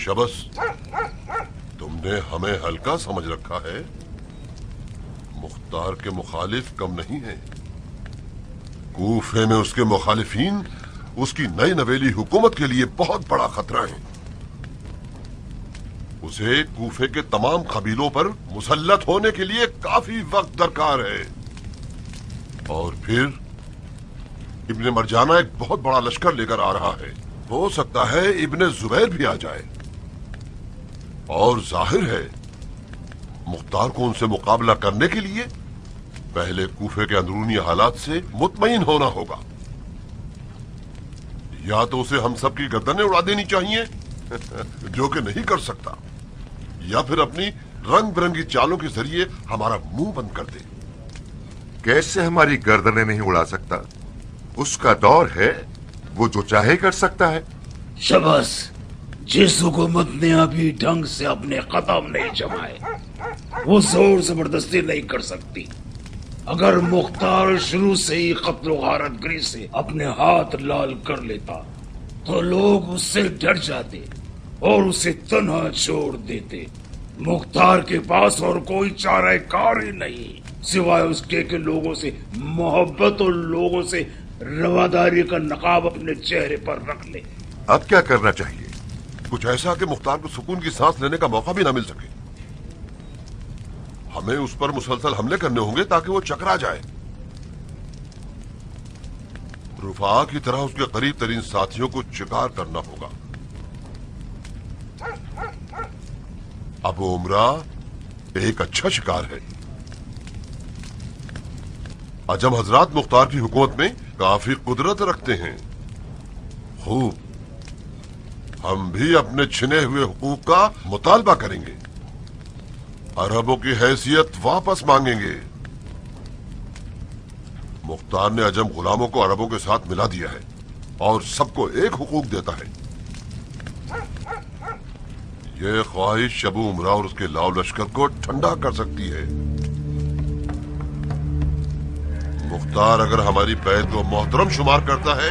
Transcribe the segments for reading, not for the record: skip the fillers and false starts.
शबस, तुमने हमें हल्का समझ रखा है। मुख्तार के मुखालिफ कम नहीं है। कूफे में उसके मुखालिफिन उसकी नई नवेली हुकूमत के लिए बहुत बड़ा खतरा है। उसे कूफे के तमाम कबीलों पर मुसल्लत होने के लिए काफी वक्त दरकार है। और फिर इब्ने मरजाना एक बहुत बड़ा लश्कर लेकर आ रहा है। हो सकता है इब्ने जुबैर भी आ जाए। और जाहिर है मुख्तार को उनसे मुकाबला करने के लिए पहले कूफे के अंदरूनी हालात से मुतमईन होना होगा। या तो उसे हम सब की गर्दनें उड़ा देनी चाहिए जो कि नहीं कर सकता, या फिर अपनी रंग बिरंगी चालों के जरिए हमारा मुंह बंद कर दे। कैसे हमारी गर्दनें नहीं उड़ा सकता? उसका दौर है, वो जो चाहे कर सकता है। शबस, जिस हुकूमत ने अभी ढंग से अपने कदम नहीं जमाए वो जोर जबरदस्ती नहीं कर सकती। अगर मुख्तार शुरू से ही कत्ल गारतगिरी से अपने हाथ लाल कर लेता तो लोग उससे डर जाते और उसे तन्हा छोड़ देते। मुख्तार के पास और कोई चाराकार ही नहीं सिवाय उसके के लोगों से मोहब्बत और लोगों से रवादारी का नकाब अपने चेहरे पर रख ले। अब क्या करना चाहिए? कुछ ऐसा कि मुख्तार को सुकून की सांस लेने का मौका भी ना मिल सके। हमें उस पर मुसलसल हमले करने होंगे ताकि वो चकरा जाए। रुफा की तरह उसके करीब तरीन साथियों को शिकार करना होगा। अबू उमरा एक अच्छा शिकार है। अजम हजरात मुख्तार की हुकूमत में काफी कुदरत रखते हैं। खूब, हम भी अपने छिने हुए हुकूक का मुतालबा करेंगे। अरबों की हैसियत वापस मांगेंगे। मुख्तार ने अजम गुलामों को अरबों के साथ मिला दिया है और सबको एक हुकूक देता है। ये ख्वाहिश अबू उमरा और उसके लाव लश्कर को ठंडा कर सकती है। मुख्तार अगर हमारी बैत को मोहतरम शुमार करता है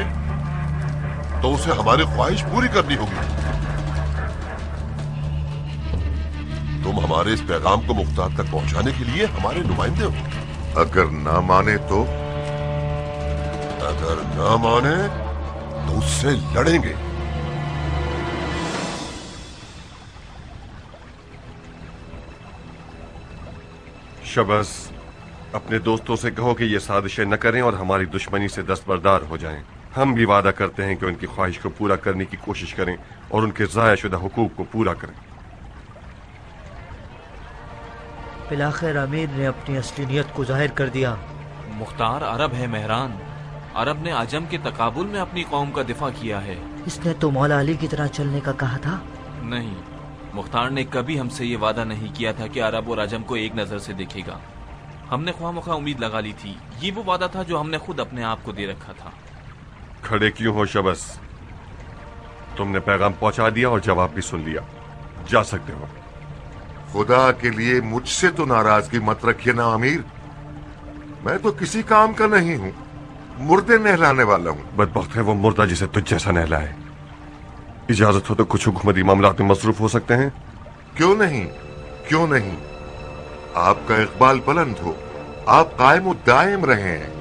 तो उसे हमारी ख्वाहिश पूरी करनी होगी। तुम हमारे इस पैगाम को मुख्तार तक पहुंचाने के लिए हमारे नुमाइंदे हो। अगर ना माने तो? अगर ना माने तो उससे लड़ेंगे। शबस, अपने दोस्तों से कहो कि ये साजिशें न करें और हमारी दुश्मनी से दस्तबरदार हो जाएं। हम भी वादा करते हैं कि उनकी ख्वाहिश को पूरा करने की कोशिश करें और उनके ज़ाया शुदा हुकूक को पूरा करें। बिलाखिर अमीर ने अपनी असली नीयत को जाहिर कर दिया। मुख्तार अरब है मेहरान। अरब ने अजम के तकाबुल में अपनी कौम का दिफा किया है। इसने तो मौला अली की तरह चलने का कहा था। नहीं, मुख्तार ने कभी हमसे ये वादा नहीं किया था कि अरब और अजम को एक नजर से देखेगा। हमने ख्वामख्वाह उम्मीद लगा ली थी। ये वो वादा था जो हमने खुद अपने आप को दे रखा था। खड़े क्यों हो शबस? तुमने पैगाम पहुंचा दिया और जवाब भी सुन लिया। जा सकते हो। खुदा के लिए मुझसे तो नाराजगी मत रखिए ना अमीर। मैं तो किसी काम का नहीं हूं, मुर्दे नहलाने वाला हूं। बदबख्त है वो मुर्दा जिसे तुझ जैसा नहलाए। इजाजत हो तो कुछ हुकूमती मामलात में मसरूफ हो सकते हैं। क्यों नहीं, क्यों नहीं। आपका इकबाल बुलंद हो, आप कायम दायम रहे हैं।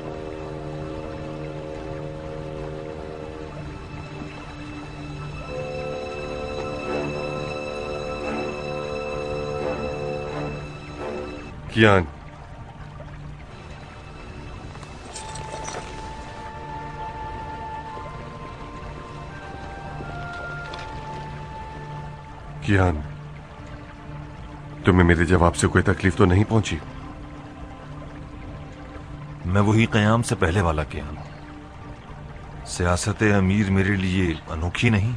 कियान, कियान, तुम्हें मेरे जवाब से कोई तकलीफ तो नहीं पहुंची? मैं वही कयाम से पहले वाला कियान। सियासत अमीर मेरे लिए अनोखी नहीं।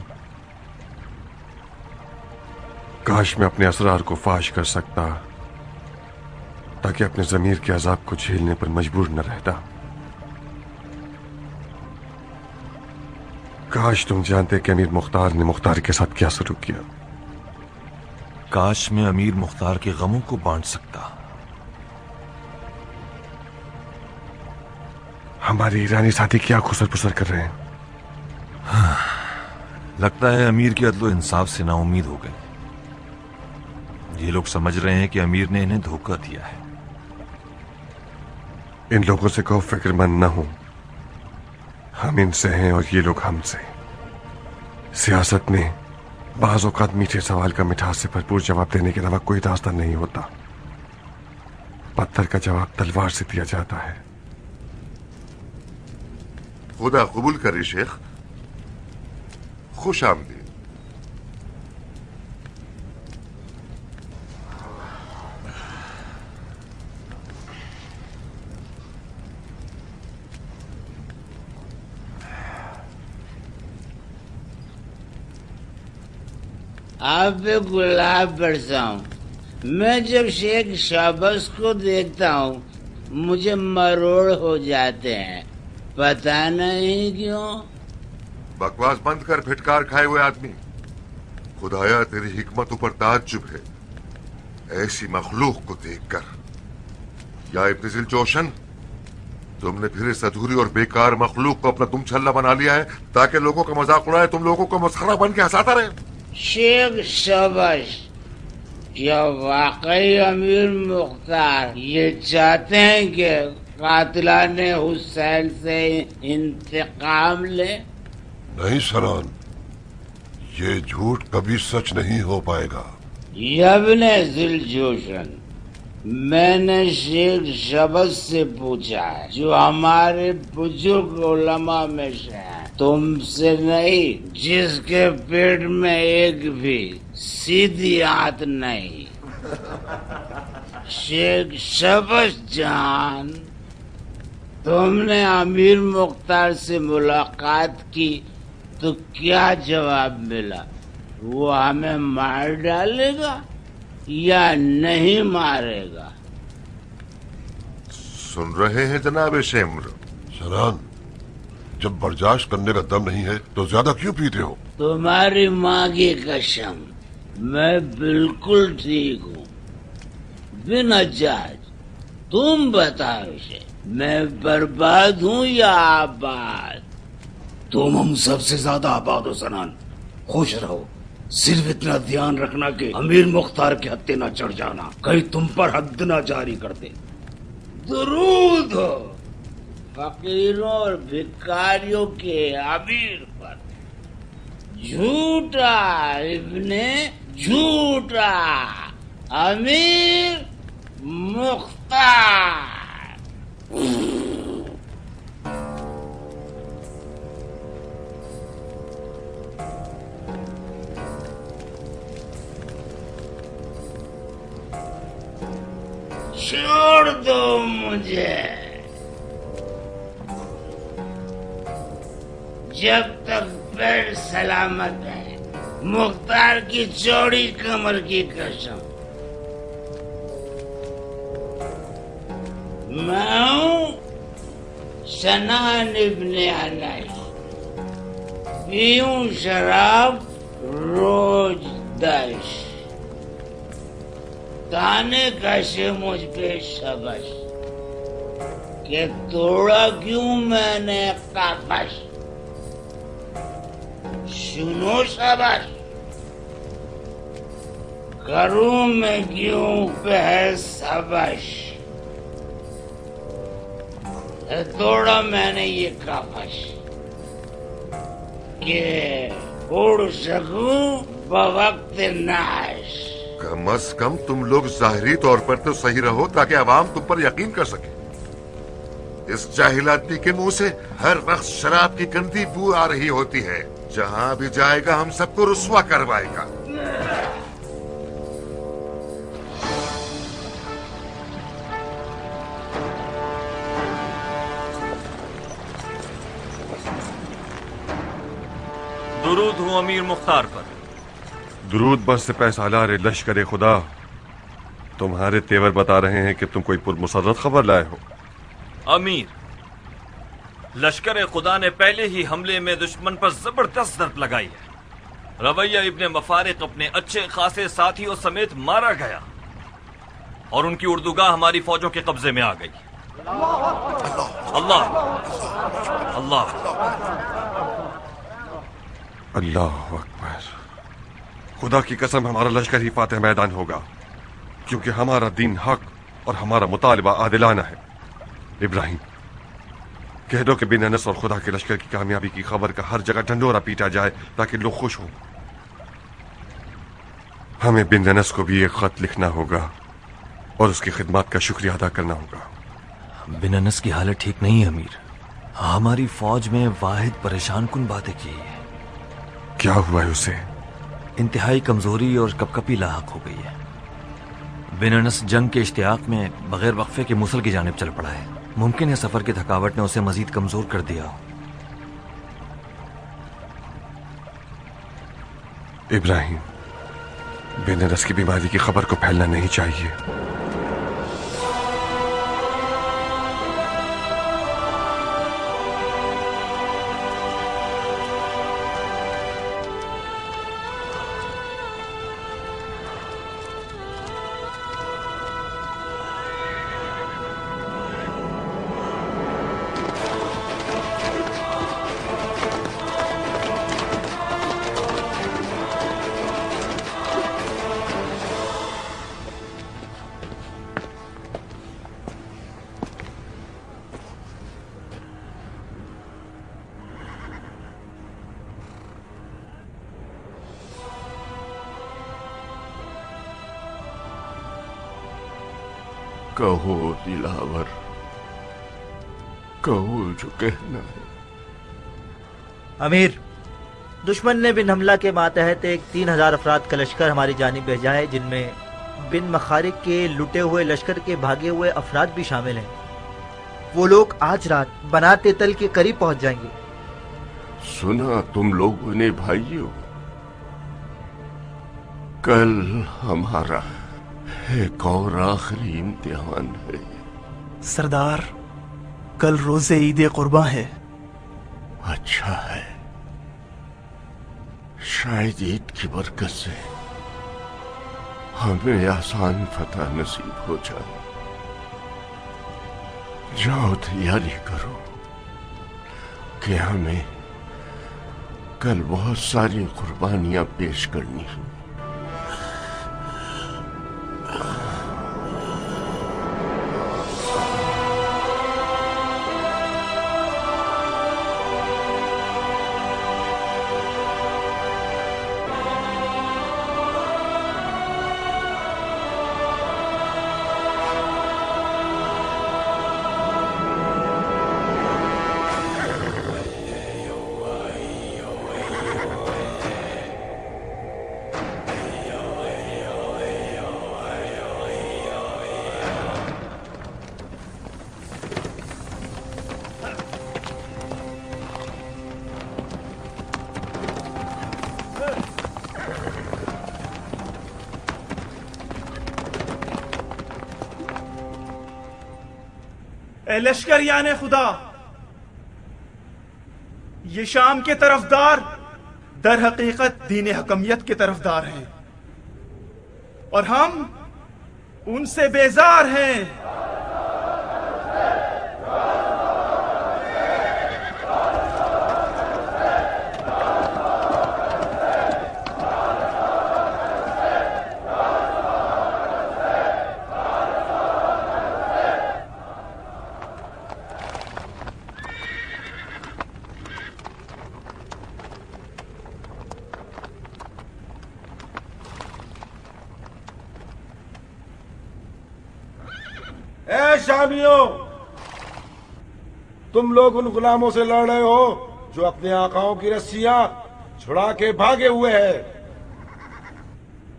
काश मैं अपने असरार को फाश कर सकता ताकि अपने जमीर के अजाब को झेलने पर मजबूर न रहता। काश तुम जानते कि अमीर मुख्तार ने मुख्तार के साथ क्या सलूक किया। काश मैं अमीर मुख्तार के गमों को बांट सकता। हमारे ईरानी साथी क्या खुसर पुसर कर रहे हैं? लगता है अमीर के अदलो इंसाफ से नाउमीद हो गए। ये लोग समझ रहे हैं कि अमीर ने इन्हें धोखा दिया है। इन लोगों से कहो फिक्रमंद न हो, हम इनसे हैं और ये लोग हमसे। सियासत में बाज़ औक़ात मीठे सवाल का मिठास से भरपूर जवाब देने के अलावा कोई रास्ता नहीं होता। पत्थर का जवाब तलवार से दिया जाता है। खुदा कबूल करे शेख, खुश आमदीद। आप पे गुलाब बरसाऊं। मैं जब शेख शाबस को देखता हूँ मुझे मरोड़ हो जाते हैं, पता नहीं क्यों। बकवास बंद कर फिटकार खाए हुए आदमी। खुदाया तेरी हिकमत पर ताज्जुब है ऐसी मखलूक को देखकर। या इब्न ज़िल जोशन, तुमने फिर इस अधूरी और बेकार मखलूक को अपना दुम छल्ला बना लिया है ताकि लोगों का मजाक उड़ाए, तुम लोगों को मस्खरा बन के हंसाता रहे। शेख शाबाश, क्या वाकई अमीर मुख्तार ये चाहते हैं कि कातिलाने हुसैन से इंतकाम ले? नहीं सरान, ये झूठ कभी सच नहीं हो पाएगा। यब्ने ज़िल जोशन, मैंने शेख शबस से पूछा है जो हमारे बुजुर्ग उलमा में से हैं, तुमसे नहीं जिसके पेट में एक भी सीधी आंत नहीं। शेख शबस जान, तुमने अमीर मुख्तार से मुलाकात की तो क्या जवाब मिला? वो हमें मार डालेगा या नहीं मारेगा? सुन रहे हैं जनाब शेम्र? सरान, जब बर्दाश्त करने का दम नहीं है तो ज्यादा क्यों पीते हो? तुम्हारी माँ की कसम, मैं बिल्कुल ठीक हूँ, बिना जाज। तुम बताओ इसे, मैं बर्बाद हूँ या आबाद? तुम हम सबसे ज्यादा आबाद हो सनान। खुश रहो, सिर्फ इतना ध्यान रखना कि अमीर मुख्तार के हत्थे न चढ़ जाना, कहीं तुम पर हद न जारी कर दे। दुरूद हो फकीरों और भिखारियों के अमीर पर। झूठा इब्ने झूठा अमीर मुख्तार। छोड़ दो मुझे, जब तक पैर सलामत है। मुख्तार की चौड़ी कमर की कसम। मैं हूँ सनान इब्ने अनस, पीऊं शराब रोज 10। ताने कैसे मुझ पे शबश के तोड़ा क्यों मैंने काबश? सुनो शबश, करूं मैं क्यों बहस सबश? तोड़ा मैंने ये काबश के उड़ सकूं बवक्त नाश। कम अज कम तुम लोग जाहिरी तौर पर तो सही रहो ताकि अवाम तुम पर यकीन कर सके। इस जाहिल आदमी के मुंह से हर वक्त शराब की गंदी बू आ रही होती है। जहां भी जाएगा हम सबको रुस्वा करवाएगा। दुरूद हूँ अमीर मुख्तार पर। दुरूद बस से पैसा ला रे लश्कर खुदा। तुम्हारे तेवर बता रहे हैं कि तुम कोई पुरमुसर्रत खबर लाए हो। अमीर, लश्कर खुदा ने पहले ही हमले में दुश्मन पर जबरदस्त दर्द लगाई है। रवैया इब्ने मफारिक अपने अच्छे खासे साथियों समेत मारा गया और उनकी उर्दूगाह हमारी फौजों के कब्जे में आ गई। अल्लाह अल्लाह। अल्लाह अकबर। खुदा की कसम हमारा लश्कर ही फातह मैदान होगा, क्योंकि हमारा दीन हक और हमारा मुतालिबा आदिलाना है। इब्राहिम, कह दो कि बिन अनस और खुदा के लश्कर की कामयाबी की खबर का हर जगह ढंढोरा पीटा जाए ताकि लोग खुश हों। हमें बिन अनस को भी एक खत लिखना होगा और उसकी खिदमत का शुक्रिया अदा करना होगा। बिन अनस की हालत ठीक नहीं है अमीर। हमारी फौज में वाहिद परेशान कुन बातें की है। क्या हुआ है उसे? इंतहाई कमजोरी और कपकपी लाहक हो गई है। बिन अनस जंग के इश्तियाक में बगैर वक्फे के मूसल की जानिब चल पड़ा है। मुमकिन है सफर की थकावट ने उसे मजीद कमजोर कर दिया हो। इब्राहिम, बिन अनस की बीमारी की खबर को फैलना नहीं चाहिए। कहो दिलावर, कहो जो कहना है। अमीर, दुश्मन ने बिन हमला के मातहत एक 3000 अफराद का लश्कर हमारी जानिब भेजा है, जिनमें बिन मखारिक के लुटे हुए लश्कर के भागे हुए अफराद भी शामिल हैं। वो लोग आज रात बना तेतल के करीब पहुंच जाएंगे। सुना तुम लोगों ने भाइयों, कल हमारा एक और आखिरी इम्तिहान है। सरदार, कल रोजे ईद कुर्बान है। अच्छा है, शायद ईद की बरकत से हमें आसान फतह नसीब हो जाए। जाओ तैयारी करो कि हमें कल बहुत सारी कुर्बानियां पेश करनी हैं। ए लश्कर याने खुदा, ये शाम के तरफदार दर हकीकत दीन हकमियत के तरफदार हैं और हम उनसे बेजार हैं। ए शामियों, तुम लोग उन गुलामों से लड़ रहे हो जो अपने आकाओं की रस्सियां छुड़ा के भागे हुए हैं,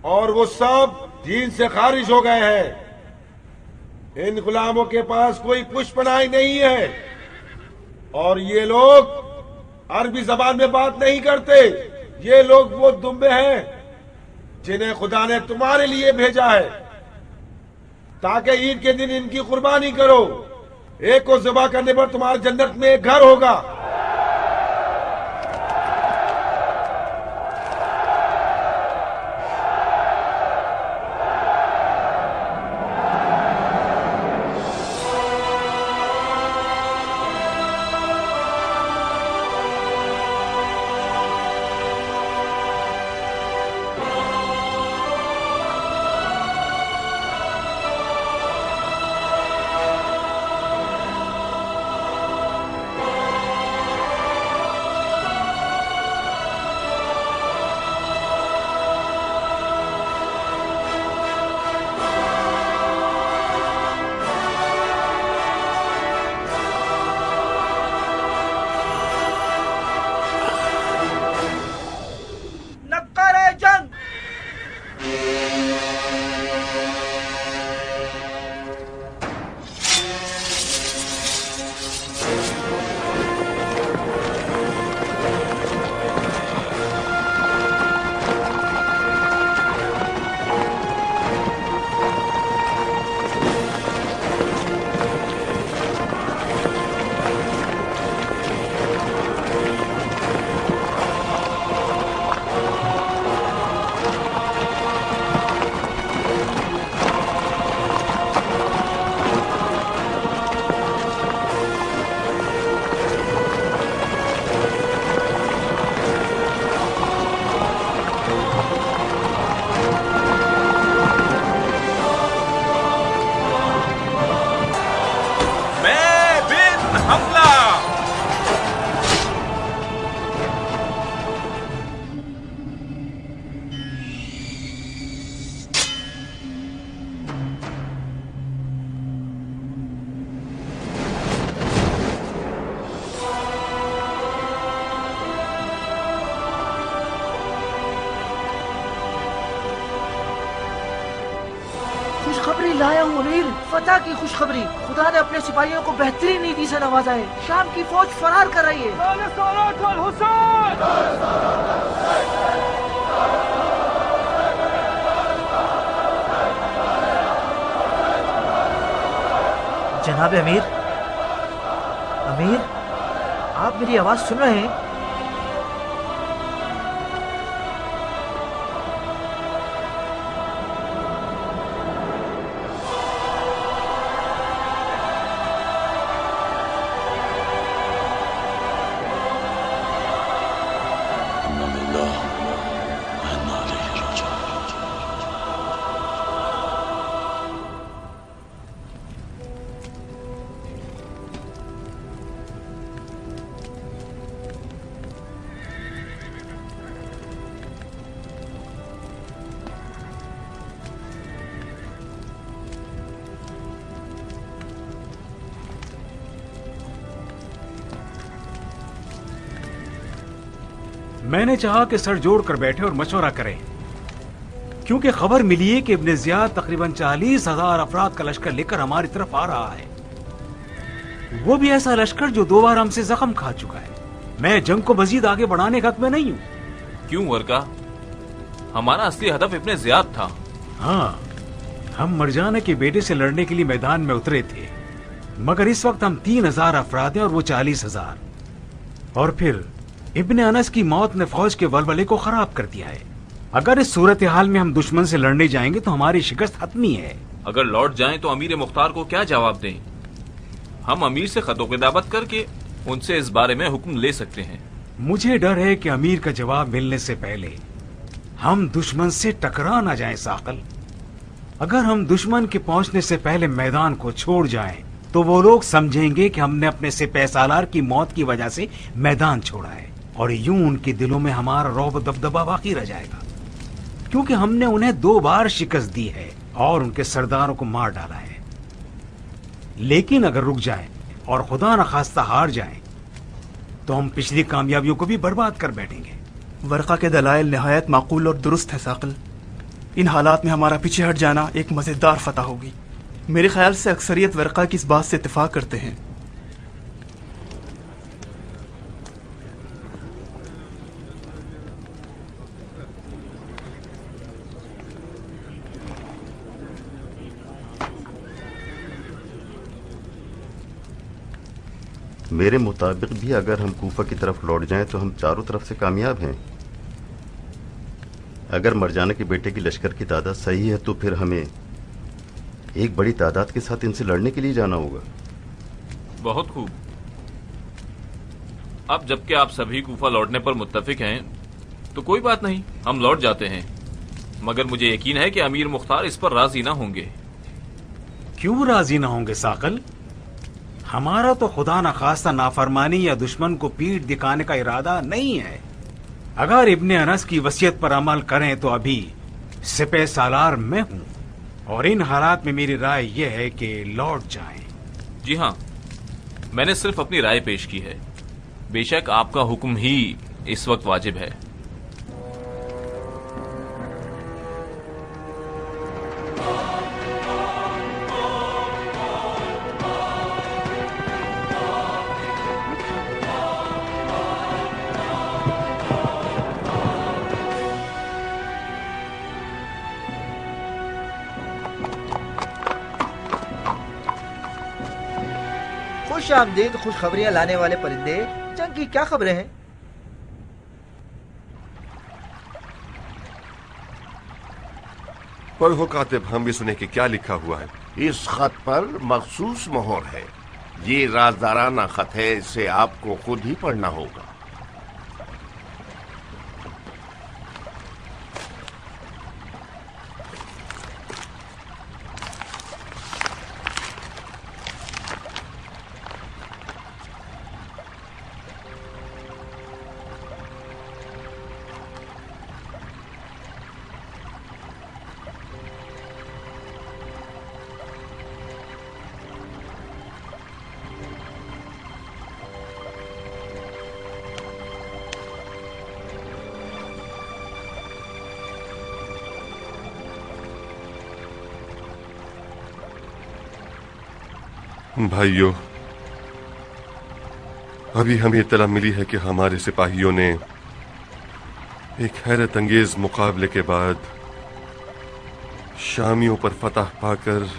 और वो सब दीन से खारिज हो गए हैं। इन गुलामों के पास कोई पुष्पनाई नहीं है और ये लोग अरबी जबान में बात नहीं करते। ये लोग वो दुम्बे हैं जिन्हें खुदा ने तुम्हारे लिए भेजा है ताकि ईद के दिन इनकी कुर्बानी करो। एक को ज़िबा करने पर तुम्हारे जन्नत में एक घर होगा। खुशखबरी लाया हूँ अमीर, फतह की खुशखबरी। खुदा ने अपने सिपाहियों को बेहतरीन नीति से नवाजा है। शाम की फौज फरार कर रही है। जनाब अमीर, अमीर आप मेरी आवाज सुन रहे हैं? मैंने चाहा कि सर जोड़ कर बैठे और मशवरा करें, क्योंकि खबर मिली है कि इब्ने जियाद तकरीबन 40,000 अफराद का लश्कर लेकर हमारी तरफ आ रहा है। वो भी ऐसा लश्कर जो 2 बार हमसे जख्म खा चुका है। मैं जंग को मजीद आगे बढ़ाने के हक में नहीं हूँ। क्यों वर्का? हमारा असली हदफ इब्ने जियाद था। हाँ, हम मरजाना के बेटे से लड़ने के लिए मैदान में उतरे थे, मगर इस वक्त हम 3,000 अफराद हैं और वो 40,000। और फिर इब्ने अनस की मौत ने फौज के वलवले को खराब कर दिया है। अगर इस सूरत हाल में हम दुश्मन से लड़ने जाएंगे तो हमारी शिकस्त हतमी है। अगर लौट जाएं तो अमीर मुख्तार को क्या जवाब दें? हम अमीर से खतों की दावत करके उनसे इस बारे में हुक्म ले सकते हैं। मुझे डर है कि अमीर का जवाब मिलने से पहले हम दुश्मन से टकरा न जाएं साकल। अगर हम दुश्मन के पहुंचने से पहले मैदान को छोड़ जाएं तो वो लोग समझेंगे कि हमने अपने सिपह सालार की मौत की वजह से मैदान छोड़ा है, और यूं उनके दिलों में हमारा रौब दबदबा बाकी रह जाएगा, क्योंकि हमने उन्हें 2 बार शिकस्त दी है और उनके सरदारों को मार डाला है। लेकिन अगर रुक जाएं और खुदा न खास्ता हार जाएं तो हम पिछली कामयाबियों को भी बर्बाद कर बैठेंगे। वर्का के दलाइल निहायत माकूल और दुरुस्त है साकिल। इन हालात में हमारा पीछे हट जाना एक मजेदार फतह होगी। मेरे ख्याल से अक्सरियत वर्का की इस बात से इत्तेफाक करते हैं। मेरे मुताबिक भी अगर हम कूफा की तरफ लौट जाएं तो हम चारों तरफ से कामयाब हैं। अगर मरजाना के बेटे की लश्कर की तादाद सही है तो फिर हमें एक बड़ी तादाद के साथ इनसे लड़ने के लिए जाना होगा। बहुत खूब। अब जबकि आप सभी कूफा लौटने पर मुत्तफिक हैं तो कोई बात नहीं, हम लौट जाते हैं। मगर मुझे यकीन है कि अमीर मुख्तार इस पर राजी ना होंगे। क्यों राजी ना होंगे साकल? हमारा तो खुदा न खास्ता नाफरमानी या दुश्मन को पीठ दिखाने का इरादा नहीं है। अगर इब्ने अनस की वसीयत पर अमल करें तो अभी सिपह सालार में हूं, और इन हालात में मेरी राय यह है कि लौट जाएं। जी हाँ, मैंने सिर्फ अपनी राय पेश की है। बेशक आपका हुक्म ही इस वक्त वाजिब है। खुश आमदीद खुशखबरियां लाने वाले परिंदे, जंग की क्या खबरें हैं? पढ़ो कातिब, हम भी सुने कि क्या लिखा हुआ है। इस खत पर मखसूस मोहर है। ये राजदाराना खत है, इसे आपको खुद ही पढ़ना होगा। भाइयों, अभी हमें इत्तला मिली है कि हमारे सिपाहियों ने एक हैरत अंगेज मुकाबले के बाद शामियों पर फतह पाकर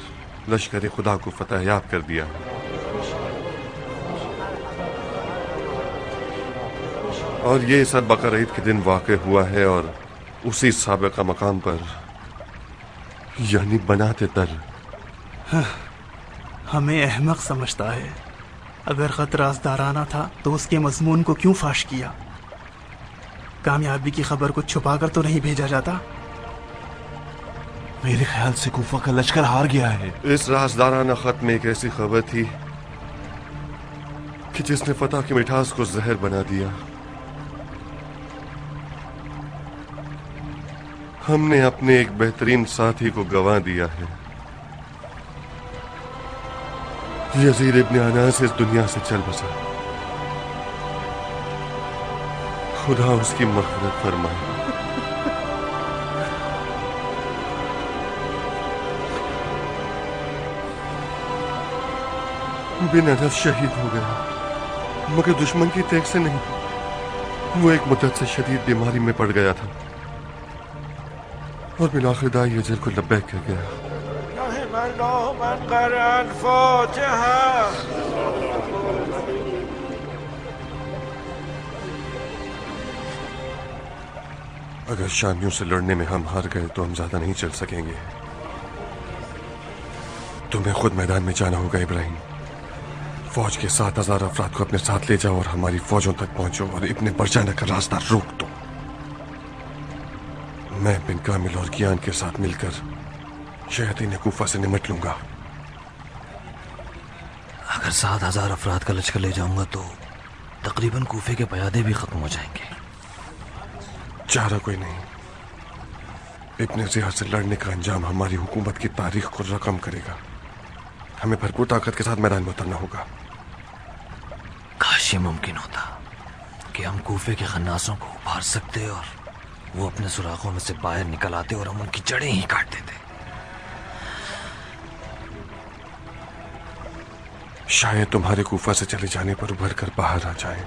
लश्कर खुदा को फतह याब कर दिया। और ये सब बकर ईद के दिन वाक़ हुआ है और उसी साबिक़ा मकाम पर, यानी बनाते तर। हमें अहमक समझता है। अगर खत राज़दाराना था तो उसके मज़मून को क्यों फाश किया? कामयाबी की खबर को छुपाकर तो नहीं भेजा जाता? मेरे ख्याल से कूफा का लश्कर हार गया है। इस राज़दाराना खत में एक ऐसी खबर थी कि जिसने फतह की मिठास को जहर बना दिया। हमने अपने एक बेहतरीन साथी को गंवा दिया है। यजीद इब्न अनास इस दुनिया से चल बसा। खुदा उसकी मग़फ़िरत फरमाए। बिन अनस शहीद हो गया, मगर दुश्मन की तेग से नहीं। वो एक मुद्दत से शदीद बीमारी में पड़ गया था और बिलाखिर दाई अजल को लब्बैक कह गया। अगर शामियों से लड़ने में हम हार गए तो हम ज्यादा नहीं चल सकेंगे। तुम्हें खुद मैदान में जाना होगा इब्राहिम। फौज के 7,000 अफराद को अपने साथ ले जाओ और हमारी फौजों तक पहुंचो और इब्ने बरजाना का रास्ता रोक दो। मैं बिन कामिल और कियान के साथ मिलकर शयातीन कूफा से निमट लूंगा। अगर 7,000 अफराद का लश्कर ले जाऊंगा तो तकरीबन कूफे के पयादे भी खत्म हो जाएंगे। चारा कोई नहीं। इब्ने ज़ियाद से लड़ने का अंजाम हमारी हुकूमत की तारीख को रकम करेगा। हमें भरपूर ताकत के साथ मैदान में उतरना होगा। काश ये मुमकिन होता कि हम कूफे के खन्नासों को उभार सकते और वो अपने सुराखों में से बाहर निकल आते और हम उनकी जड़ें ही काट देते। शायद तुम्हारे कूफा से चले जाने पर उभर कर बाहर आ जाए।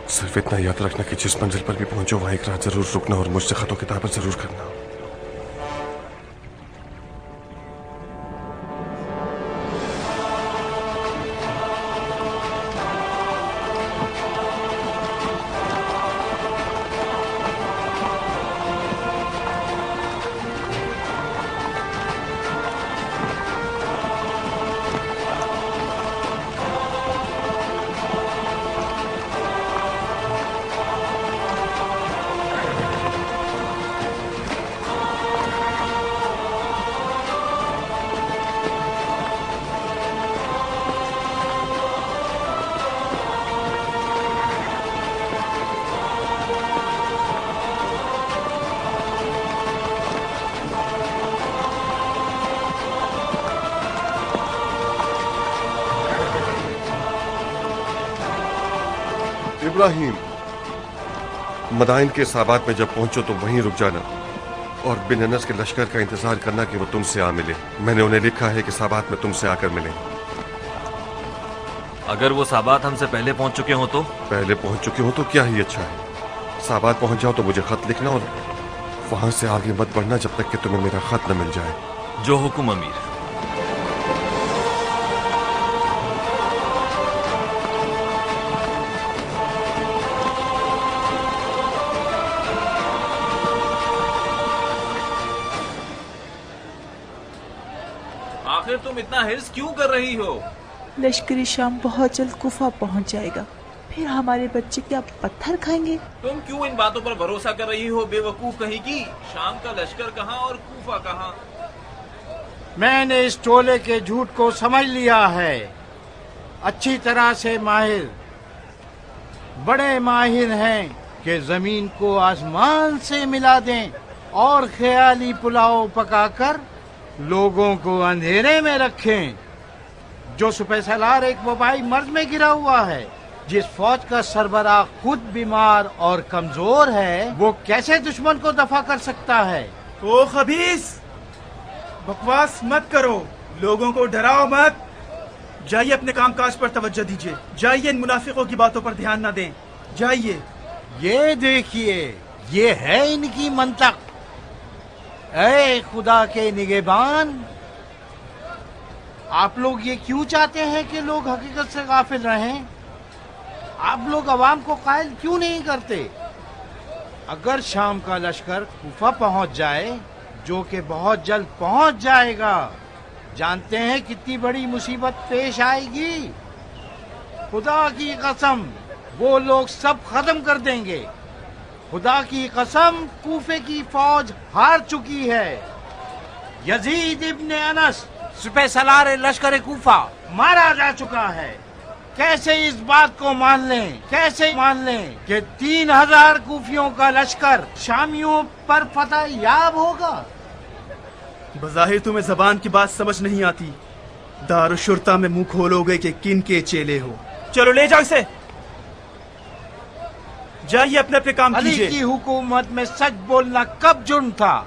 सिर्फ इतना याद रखना कि जिस मंजिल पर भी पहुंचो वहां एक रात जरूर रुकना और मुझसे खतों किताबत जरूर करना। इब्राहिम, मदाइन के साबात में जब पहुंचो तो वहीं रुक जाना और बिन अनस के लश्कर का इंतजार करना कि वो तुमसे आ मिले। मैंने उन्हें लिखा है कि साबात में तुमसे आकर मिले। अगर वो साबात हमसे पहले पहुंच चुके हो तो? पहले पहुंच चुके हो तो क्या ही अच्छा है। साबात पहुंच जाओ तो मुझे खत लिखना और वहां से आगे मत बढ़ना जब तक कि तुम्हें मेरा खत न मिल जाए। जो हुक्म अमीर। आखिर तुम इतना हिर्स क्यों कर रही हो? लश्करी शाम बहुत जल्द कुफा पहुंच जाएगा, फिर हमारे बच्चे क्या पत्थर खाएंगे? तुम क्यों इन बातों पर भरोसा कर रही हो बेवकूफ कहीं की? शाम का लश्कर कहाँ और कूफा कहाँ? मैंने इस टोले के झूठ को समझ लिया है, अच्छी तरह से माहिर, बड़े माहिर हैं कि जमीन को आसमान से मिला दें और ख्याली पुलाव पकाकर लोगों को अंधेरे में रखें। जो सुपह सलार एक वबाई मर्ज में गिरा हुआ है, جس فوج کا سربراہ خود بیمار اور کمزور ہے وہ کیسے دشمن کو دفع کر سکتا ہے؟ او خبیث، بکواس مت کرو، لوگوں کو ڈراؤ مت۔ جائیے اپنے کام کاج پر توجہ دیجیے، جائیے ان منافقوں کی باتوں پر دھیان نہ دیں، جائیے۔ یہ دیکھیے، یہ ہے ان کی منطق۔ اے خدا کے نگہبان، آپ لوگ یہ کیوں چاہتے ہیں کہ لوگ حقیقت سے غافل رہیں؟ آپ لوگ عوام کو قائل کیوں نہیں کرتے؟ اگر شام کا لشکر کوفہ پہنچ جائے، جو کہ بہت جلد پہنچ جائے گا، جانتے ہیں کتنی بڑی مصیبت پیش آئے گی؟ خدا کی قسم وہ لوگ سب ختم کر دیں گے۔ خدا کی قسم کوفے کی فوج ہار چکی ہے۔ یزید ابن انس سپہ سالار لشکر کوفہ مارا جا چکا ہے۔ کیسے اس بات کو مان لیں، کیسے مان لیں کہ 3000 کوفیوں کا لشکر شامیوں پر فتح یاب ہوگا؟ بظاہر تمہیں زبان کی بات سمجھ نہیں آتی، دارالشرطہ میں منہ کھولو گے کہ کن کے چیلے ہو۔ چلو لے جاؤ اسے، جائیے اپنے اپنے کام علی کیجیے۔ کی حکومت میں سچ بولنا کب جرم تھا؟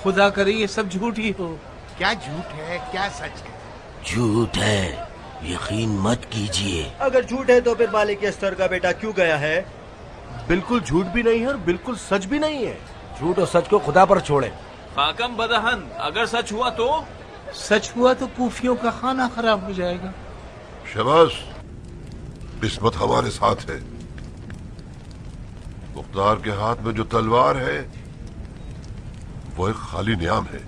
خدا کرے یہ سب جھوٹ ہی ہو۔ کیا جھوٹ ہے، کیا سچ ہے؟ جھوٹ ہے، یقین مت کیجیے۔ اگر جھوٹ ہے تو پھر مالک استر کا بیٹا کیوں گیا ہے؟ بالکل جھوٹ بھی نہیں ہے اور بالکل سچ بھی نہیں ہے۔ جھوٹ اور سچ کو خدا پر چھوڑے۔ خاکم بدہن، اگر سچ ہوا تو؟ سچ ہوا تو کوفیوں کا کھانا خراب ہو جائے گا۔ شباش، قسمت ہمارے ساتھ ہے۔ مختار کے ہاتھ میں جو تلوار ہے وہ ایک خالی نیام ہے۔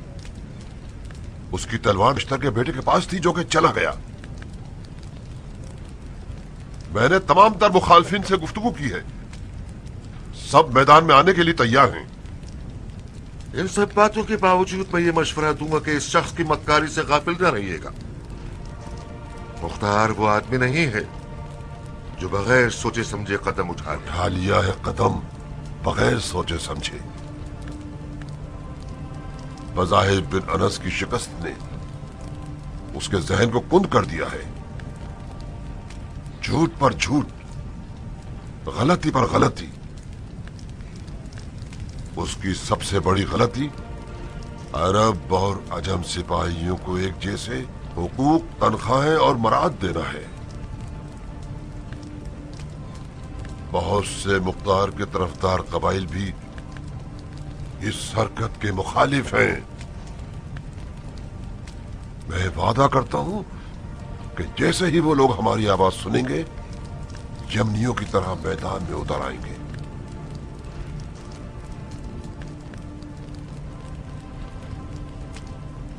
اس کی تلوار اشتر کے بیٹے کے پاس تھی جو کہ چلا گیا۔ میں نے تمام تر مخالفین سے گفتگو کی ہے، سب میدان میں آنے کے لیے تیار ہیں۔ ان سب باتوں کے باوجود میں یہ مشورہ دوں گا کہ اس شخص کی مکاری سے غافل نہ رہیے گا۔ مختار وہ آدمی نہیں ہے جو بغیر سوچے سمجھے قدم اٹھا لیا ہے قدم بغیر سوچے سمجھے۔ بظاہر بن انس کی شکست نے اس کے ذہن کو کند کر دیا ہے۔ جھوٹ پر جھوٹ، غلطی پر غلطی۔ اس کی سب سے بڑی غلطی عرب اور عجم سپاہیوں کو ایک جیسے حقوق، تنخواہیں اور مراد دینا ہے۔ بہت سے مختار کے طرفدار قبائل بھی اس حرکت کے مخالف ہیں۔ میں وعدہ کرتا ہوں کہ جیسے ہی وہ لوگ ہماری آواز سنیں گے، یمنیوں کی طرح میدان میں اتر آئیں گے۔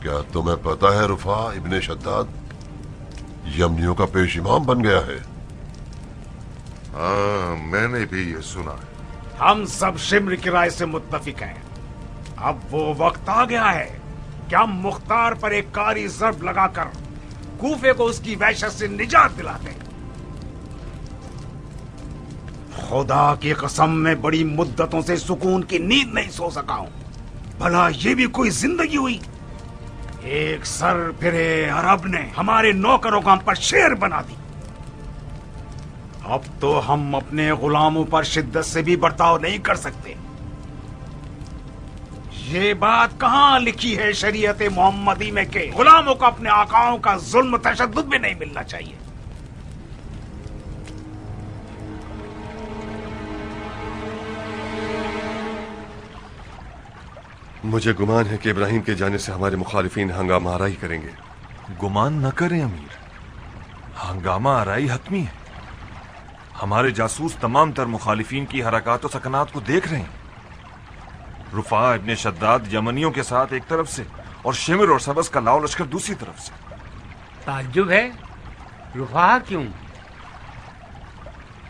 کیا تمہیں پتا ہے رفاع ابن شداد یمنیوں کا پیش امام بن گیا ہے؟ ہاں، میں نے بھی یہ سنا ہے۔ ہم سب شمر کی رائے سے متفق ہیں۔ اب وہ وقت آ گیا ہے کہ ہم مختار پر ایک کاری ضرب لگا کر کوفے کو اس کی وحشت سے نجات دلا دیں۔ خدا کی قسم میں بڑی مدتوں سے سکون کی نیند نہیں سو سکا ہوں۔ بھلا یہ بھی کوئی زندگی ہوئی؟ ایک سر پھرے عرب نے ہمارے نوکروں کو ہم پر شیر بنا دی۔ اب تو ہم اپنے غلاموں پر شدت سے بھی برتاؤ نہیں کر سکتے۔ یہ بات کہاں لکھی ہے شریعت محمدی میں کہ غلاموں کو اپنے آقاؤں کا ظلم تشدد بھی نہیں ملنا چاہیے؟ مجھے گمان ہے کہ ابراہیم کے جانے سے ہمارے مخالفین ہنگامہ آرائی کریں گے۔ گمان نہ کریں امیر، ہنگامہ آرائی حتمی ہے۔ ہمارے جاسوس تمام تر مخالفین کی حرکات و سکنات کو دیکھ رہے ہیں۔ رفاع ابن شداد یمنیوں کے ساتھ ایک طرف سے اور شمر اور سبز کا لاؤ لشکر دوسری طرف سے۔ تعجب ہے، رفاع کیوں؟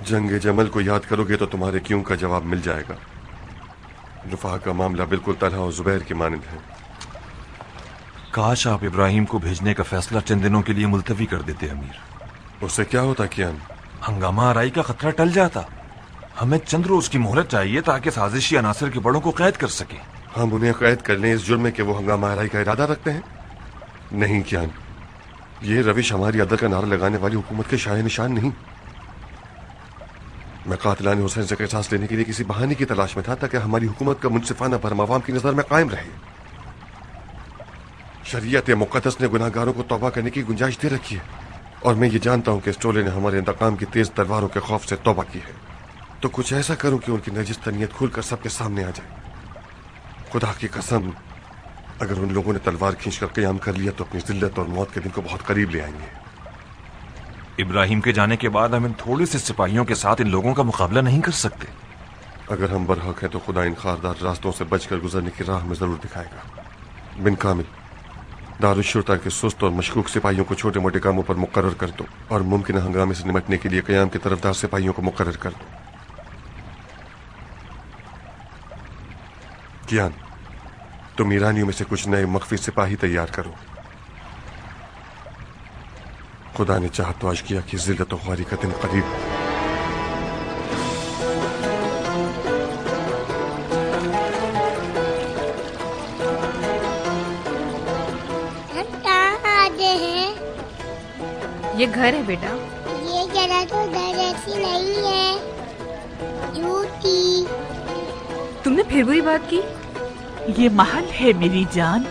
جنگ جمل کو یاد کرو گے تو تمہارے کیوں کا جواب مل جائے گا۔ رفاع کا معاملہ بالکل طلحہ اور زبیر کی مانند ہے۔ کاش آپ ابراہیم کو بھیجنے کا فیصلہ چند دنوں کے لیے ملتوی کر دیتے امیر۔ اس سے کیا ہوتا کیان؟ ہنگامہ آرائی کا خطرہ ٹل جاتا۔ ہمیں چند روز کی مہلت چاہیے تاکہ سازشی عناصر کے بڑوں کو قید کر سکیں۔ ہم انہیں قید کر لیں اس جرم میں کہ وہ ہنگامہ آرائی کا ارادہ رکھتے ہیں؟ نہیں کیان، یہ روش ہماری عدل کا نعرہ لگانے والی حکومت کے شاہ نشان نہیں۔ मैं कातिलान हुसैन से किसास लेने के लिए किसी बहाने की तलाश में था ताकि हमारी हुकूमत का मुनसिफाना भरम आवाम की नजर में कायम रहे। शरीयत मुक़द्दस ने गुनाहगारों को तौबा करने की गुंजाइश दे रखी है और मैं ये जानता हूँ कि इस टोले ने हमारे इंतकाम की तेज तलवारों के खौफ से तौबा की है। तो कुछ ऐसा करूं कि उनकी नजिस तनीयत खुलकर सबके सामने आ जाए। खुदा की कसम, अगर उन लोगों ने तलवार खींचकर क़याम कर लिया तो अपनी जिल्लत और मौत के दिन को बहुत करीब ले आएंगे। इब्राहिम के जाने के बाद हम इन थोड़े से सिपाहियों के साथ इन लोगों का मुकाबला नहीं कर सकते। अगर हम बरहक हैं तो खुदा इन खारदार रास्तों से बचकर गुजरने की राह में जरूर दिखाएगा। बिन कामिल, दारुश्शुरता के सुस्त और मशकूक सिपाहियों को छोटे मोटे कामों पर मुकर्रर कर दो और मुमकिन हंगामे से निपटने के लिए क़याम के तरफदार सिपाहियों को मुकर्रर कर दो। कियान, तुम ईरानियों में से कुछ नए मख्फी सिपाही तैयार करो। खुदा ने चाहा तो आज किया कि जिल्लत और ख्वारी का दिन करीब। हम कहाँ आते हैं? ये घर है बेटा। ये जगह तो घर ऐसी नहीं है, झूठी। तुमने फिर बुरी बात की। ये महल है मेरी जान।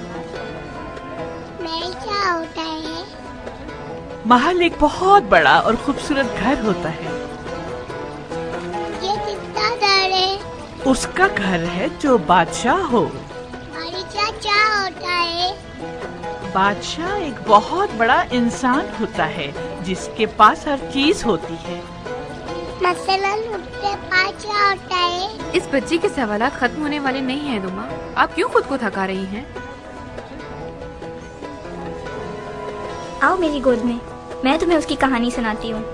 महल क्या होता है? महल एक बहुत बड़ा और खूबसूरत घर होता है। ये कितना घर है? उसका घर है जो बादशाह हो। बादशाह क्या होता है? बादशाह एक बहुत बड़ा इंसान होता है जिसके पास हर चीज होती है। मसलन उसके पास क्या होता है? इस बच्ची के सवालात खत्म होने वाले नहीं हैं दुमा। आप क्यों खुद को थका रही हैं? आओ मेरी गोद में, मैं तुम्हें उसकी कहानी सुनाती हूँ।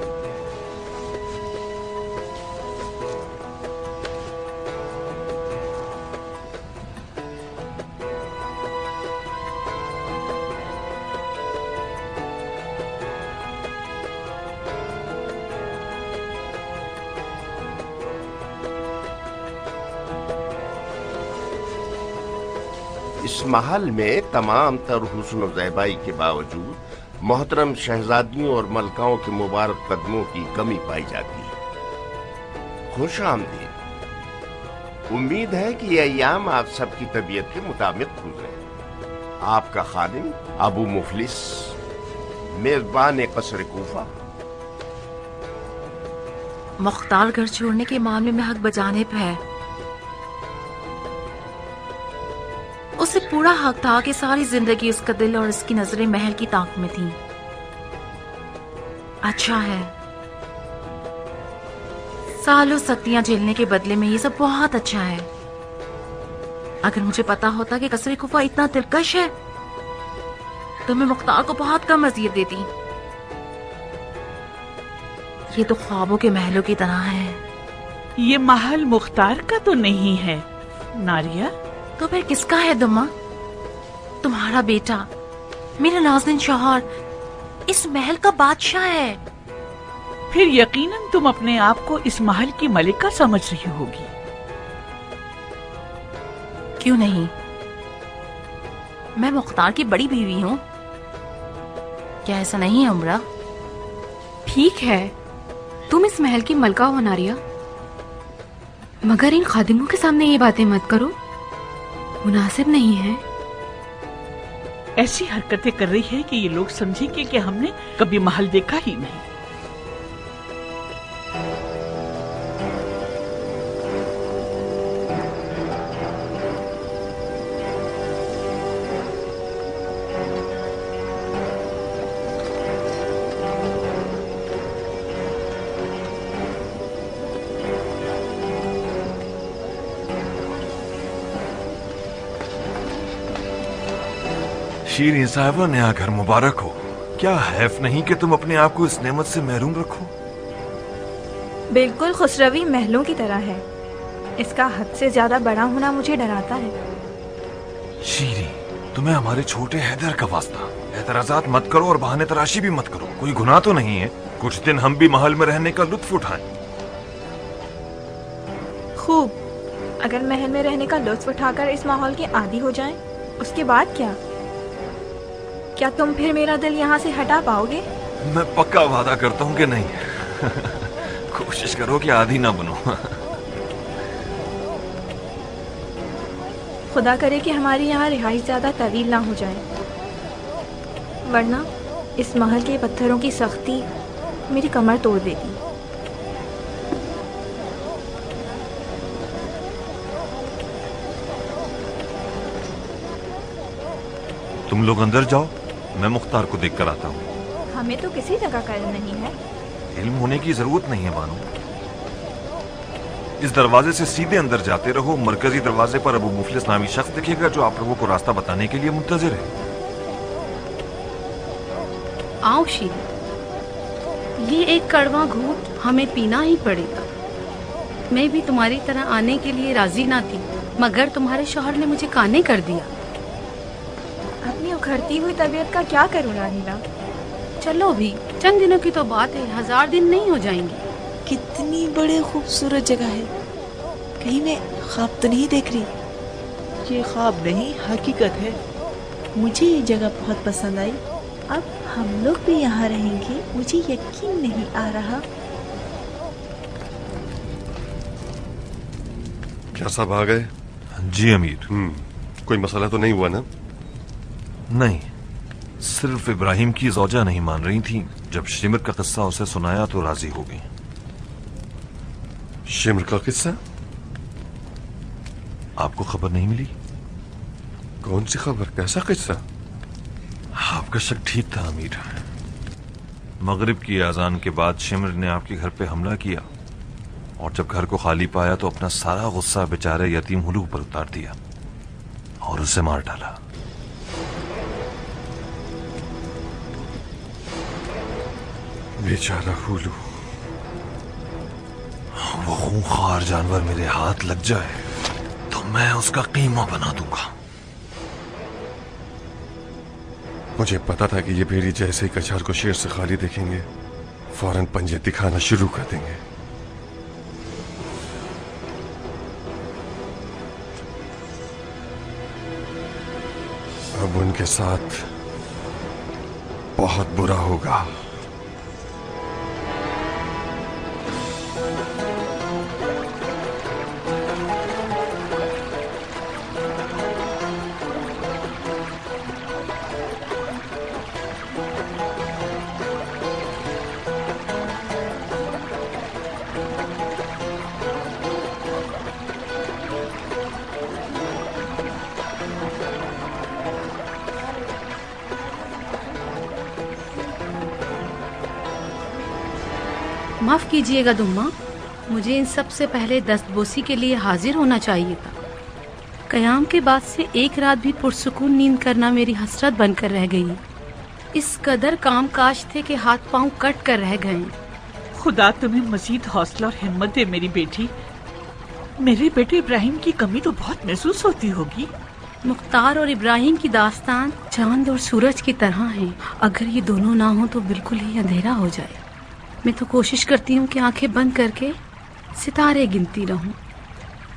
इस महल में तमाम तर हुस्न और ज़ैबाई के बावजूद मोहतरम शहजादियों और मलकाओं के मुबारक कदमों की कमी पाई जाती है। खुश आमदीद। उम्मीद है कि ये अय्याम आप सबकी तबीयत के मुताबिक गुजरे। आपका खादिम अबू मुफलिस, मेजबान कसर कूफा। मुख्तार घर छोड़ने के मामले में हक बजाने पे है। उसे पूरा हक था कि सारी जिंदगी उसका दिल और उसकी नजरें महल की ताक में थीं। अच्छा है, सालों सख्तियां झेलने के बदले में ये सब बहुत अच्छा है। अगर मुझे पता होता कि कसरे कुफा इतना दिलकश है तो मैं मुख्तार को बहुत कम अज़ियत देती। ये तो ख्वाबों के महलों की तरह है। ये महल मुख्तार का तो नहीं है नारिया। तो फिर किसका है दुम्मा? तुम्हारा बेटा, मेरा नाज़नीन शौहर, इस महल का बादशाह है। फिर यकीनन तुम अपने आप को इस महल की मलिका समझ रही होगी। क्यों नहीं, मैं मुख्तार की बड़ी बीवी हूँ। क्या ऐसा नहीं है उमरा? ठीक है, तुम इस महल की मलका हो नारिया, मगर इन खादिमों के सामने ये बातें मत करो, मुनासिब नहीं है। ऐसी हरकतें कर रही है कि ये लोग समझेंगे कि हमने कभी महल देखा ही नहीं। शीरीन साहिबा, नया घर मुबारक हो। क्या हैफ नहीं कि तुम अपने आप को इस नेमत से महरूम रखो? बिल्कुल खुसरवी महलों की तरह है। इसका हद से ज्यादा बड़ा होना मुझे डराता है। शीरीन, तुम्हें हमारे छोटे हैदर का वास्ता, एतराजात मत करो और बहाने तराशी भी मत करो। कोई गुनाह तो नहीं है। कुछ दिन हम भी महल में रहने का लुत्फ उठाएं। खूब, अगर महल में रहने का लुत्फ उठाकर इस माहौल के आदी हो जाएं, उसके बाद क्या तुम फिर मेरा दिल यहाँ से हटा पाओगे? मैं पक्का वादा करता हूँ कि नहीं। कोशिश करो कि आदी ना बनो। खुदा करे कि हमारी यहाँ रिहाइश ज़्यादा तवील ना हो जाए, वरना इस महल के पत्थरों की सख्ती मेरी कमर तोड़ देगी। तुम लोग अंदर जाओ, मैं मुख्तार को देख कर आता हूँ। हमें तो किसी जगह का इल्म नहीं है। इल्म होने की जरूरत नहीं है बानो। इस दरवाजे से सीधे अंदर जाते रहो। मरकजी दरवाजे पर अबू मुफलिस नामी शख्स दिखेगा जो आप लोगों को रास्ता बताने के लिए मुंतजिर है। आओ शीला, ये एक कड़वा घूंट हमें पीना ही पड़ेगा। मैं भी तुम्हारी तरह आने के लिए राजी ना थी, मगर तुम्हारे शौहर ने मुझे काने कर दिया। अपनी उखड़ती हुई तबीयत का क्या करूँ रानीला? चलो भी, चंद दिनों की तो बात है, 1000 दिन नहीं हो जाएंगे। कितनी बड़ी खूबसूरत जगह है, कहीं मैं ख्वाब तो नहीं देख रही? ये ख्वाब नहीं, हकीकत है। मुझे ये जगह बहुत पसंद आई। अब हम लोग भी यहाँ रहेंगे, मुझे यकीन नहीं आ रहा। क्या सब आ गए? जी अमीर। कोई मसला तो नहीं हुआ ना? नहीं, सिर्फ इब्राहिम की ज़ौजा नहीं मान रही थी। जब शिमर का किस्सा उसे सुनाया तो राजी हो गई। शिमर का किस्सा? आपको खबर नहीं मिली? कौन सी खबर, कैसा किस्सा? आपका शक ठीक था अमीर। मगरिब की अजान के बाद शिमर ने आपके घर पे हमला किया और जब घर को खाली पाया तो अपना सारा गुस्सा बेचारे यतीम हुलू पर उतार दिया और उसे मार डाला। बेचारा हुलू। वो खूंखार जानवर मेरे हाथ लग जाए तो मैं उसका कीमा बना दूंगा। मुझे पता था कि ये भेड़ी जैसे ही कछार को शेर से खाली देखेंगे फौरन पंजे दिखाना शुरू कर देंगे। अब उनके साथ बहुत बुरा होगा। माफ कीजिएगा दुम्मा, मुझे इन सब से पहले दस्तबोसी के लिए हाजिर होना चाहिए था। कयाम के बाद से एक रात भी पुरसुकून नींद करना मेरी हसरत बनकर रह गई। इस कदर काम काज थे कि हाथ पांव कट कर रह गए। खुदा तुम्हें मजीद हौसला और हिम्मत दे मेरी बेटी। मेरे बेटे इब्राहिम की कमी तो बहुत महसूस होती होगी। मुख्तार और इब्राहिम की दास्तान चांद और सूरज की तरह है। अगर ये दोनों ना हो तो बिल्कुल ही अंधेरा हो जाए। मैं तो कोशिश करती हूँ कि आंखें बंद करके सितारे गिनती रहूं।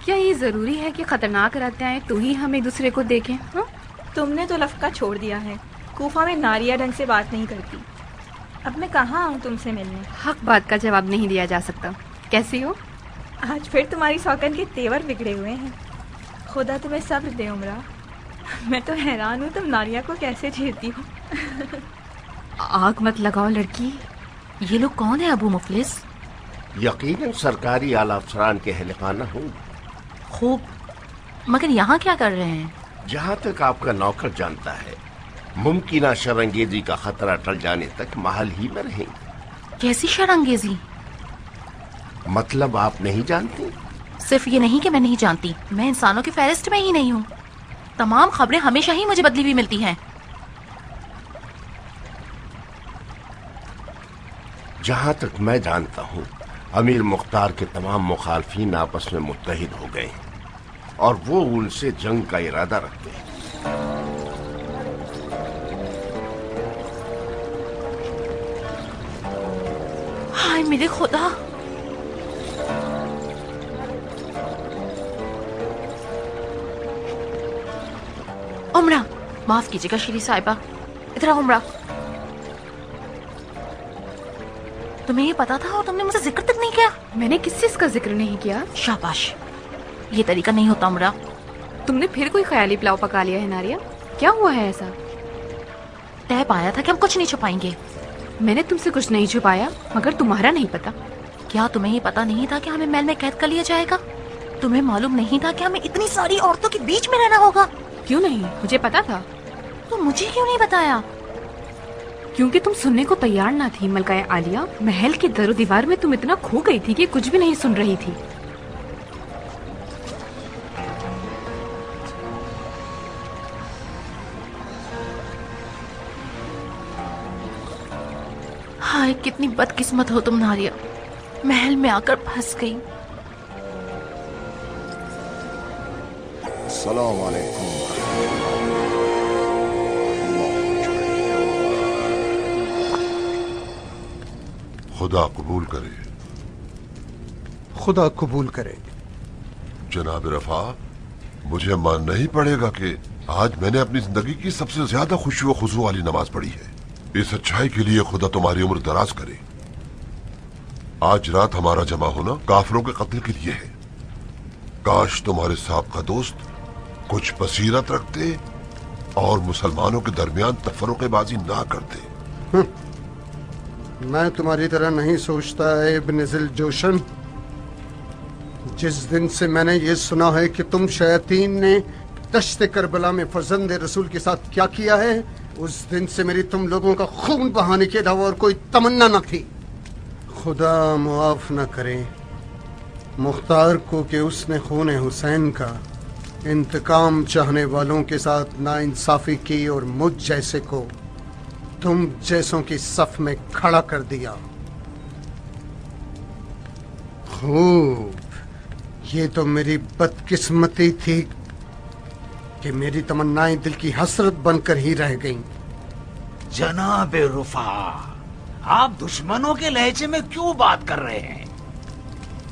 क्या ये जरूरी है कि खतरनाक रहते हैं तो ही हम एक दूसरे को देखें? हाँ, तुमने तो लफका छोड़ दिया है। कूफा में नारियां ढंग से बात नहीं करती। अब मैं कहाँ आऊँ तुमसे मिलने? हक बात का जवाब नहीं दिया जा सकता। कैसी हो? आज फिर तुम्हारी सौकन के तेवर बिगड़े हुए हैं। खुदा तुम्हें सब्र दे उमरा। मैं तो हैरान हूँ तुम नारिया को कैसे झेलती हो। आग मत लगाओ लड़की। ये लोग कौन है अबू मुफलिस? यकीनन सरकारी आला अफसरान के अहलखाना हूँ। खूब, मगर यहाँ क्या कर रहे हैं? जहाँ तक आपका नौकर जानता है, मुमकिन शरंगेजी का खतरा टल जाने तक महल ही में रहेंगे। कैसी शरंगेजी? मतलब आप नहीं जानती? सिर्फ ये नहीं कि मैं नहीं जानती, मैं इंसानों की फहरिस्त में ही नहीं हूँ। तमाम खबरें हमेशा ही मुझे बदली हुई मिलती हैं। जहाँ तक मैं जानता हूँ, अमीर मुख्तार के तमाम मुखालफीन आपस में मुत्तहिद हो गए और वो उनसे जंग का इरादा रखते हैं। हाय मेरे खुदा! उमरा, माफ कीजिएगा श्री साहिबा। इधर आओ उमरा। تمہیں یہ پتا تھا اور تم نے مجھے ذکر تک نہیں کیا؟ میں نے کس چیز کا ذکر نہیں کیا؟ شاباش، یہ طریقہ نہیں ہوتا عمرہ۔ تم نے پھر کوئی خیالی پلاؤ پکا لیا ہے ناریا؟ کیا ہوا ہے ایسا؟ طے پایا تھا کہ ہم کچھ نہیں چھپائیں گے۔ میں نے تم سے کچھ نہیں چھپایا، مگر تمہارا نہیں پتا۔ کیا تمہیں یہ پتا نہیں تھا کہ ہمیں محل میں قید کر لیا جائے گا؟ تمہیں معلوم نہیں تھا کہ ہمیں اتنی ساری عورتوں کے بیچ میں رہنا ہوگا؟ کیوں نہیں، مجھے پتا تھا۔ تو مجھے کیوں نہیں بتایا؟ کیونکہ تم سننے کو تیار نہ تھی ملکہ عالیہ۔ محل کی در و دیوار میں تم اتنا کھو گئی تھی کہ کچھ بھی نہیں سن رہی تھی۔ ہائے کتنی بدقسمت ہو تم ناریا، محل میں آ کر پھنس گئی۔ السلام علیکم۔ خدا قبول کرے۔ خدا قبول کرے۔ جناب رفا، مجھے ماننا ہی پڑے گا کہ آج میں نے اپنی زندگی کی سب سے زیادہ خشوع و خضوع والی نماز پڑھی ہے۔ اس اچھائی کے لیے خدا تمہاری عمر دراز کرے۔ آج رات ہمارا جمع ہونا کافروں کے قتل کے لیے ہے۔ کاش تمہارے سابقہ دوست کچھ بصیرت رکھتے اور مسلمانوں کے درمیان تفرقے بازی نہ کرتے۔ میں تمہاری طرح نہیں سوچتا اے ابن ذل جوشن۔ جس دن سے میں نے یہ سنا ہے کہ تم شیاطین نے دشت کربلا میں فرزند رسول کے ساتھ کیا کیا ہے، اس دن سے میری تم لوگوں کا خون بہانے کے علاوہ اور کوئی تمنا نہ تھی۔ خدا معاف نہ کرے مختار کو کہ اس نے خون حسین کا انتقام چاہنے والوں کے ساتھ ناانصافی کی اور مجھ جیسے کو تم جیسوں کی صف میں کھڑا کر دیا۔ خوب، یہ تو میری بدقسمتی تھی کہ میری تمنائیں دل کی حسرت بن کر ہی رہ گئیں۔ جناب رفا، آپ دشمنوں کے لہجے میں کیوں بات کر رہے ہیں؟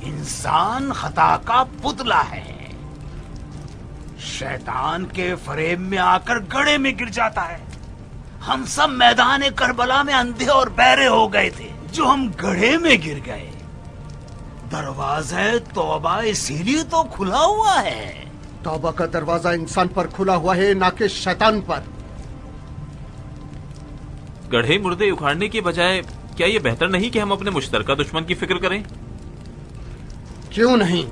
انسان خطا کا پتلا ہے، شیطان کے فریب میں آ کر گڑھے میں گر جاتا ہے۔ ہم سب میدان کربلا میں اندھے اور بہرے ہو گئے تھے جو ہم گڑھے میں گر گئے۔ دروازہ توبہ اسی لیے تو کھلا ہوا ہے۔ توبہ کا دروازہ انسان پر کھلا ہوا ہے، نہ کہ شیطان پر۔ گڑھے مردے اکھاڑنے کے بجائے کیا یہ بہتر نہیں کہ ہم اپنے مشترکہ دشمن کی فکر کریں؟ کیوں نہیں؟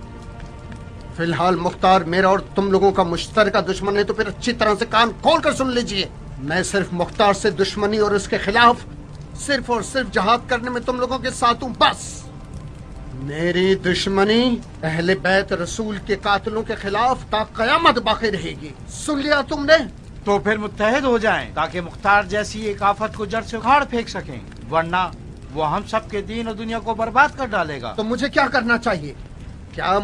فی الحال مختار میرا اور تم لوگوں کا مشترکہ دشمن ہے، تو پھر اچھی طرح سے کان کھول کر سن لیجئے۔ میں صرف مختار سے دشمنی اور اس کے خلاف صرف اور صرف جہاد کرنے میں تم لوگوں کے ساتھ ہوں، بس۔ میری دشمنی اہل بیت رسول کے قاتلوں کے خلاف تا قیامت باقی رہے گی۔ سن لیا تم نے؟ تو پھر متحد ہو جائیں تاکہ مختار جیسی ایک آفت کو جڑ سے اکھاڑ پھینک سکیں، ورنہ وہ ہم سب کے دین اور دنیا کو برباد کر ڈالے گا۔ تو مجھے کیا کرنا چاہیے؟ کیا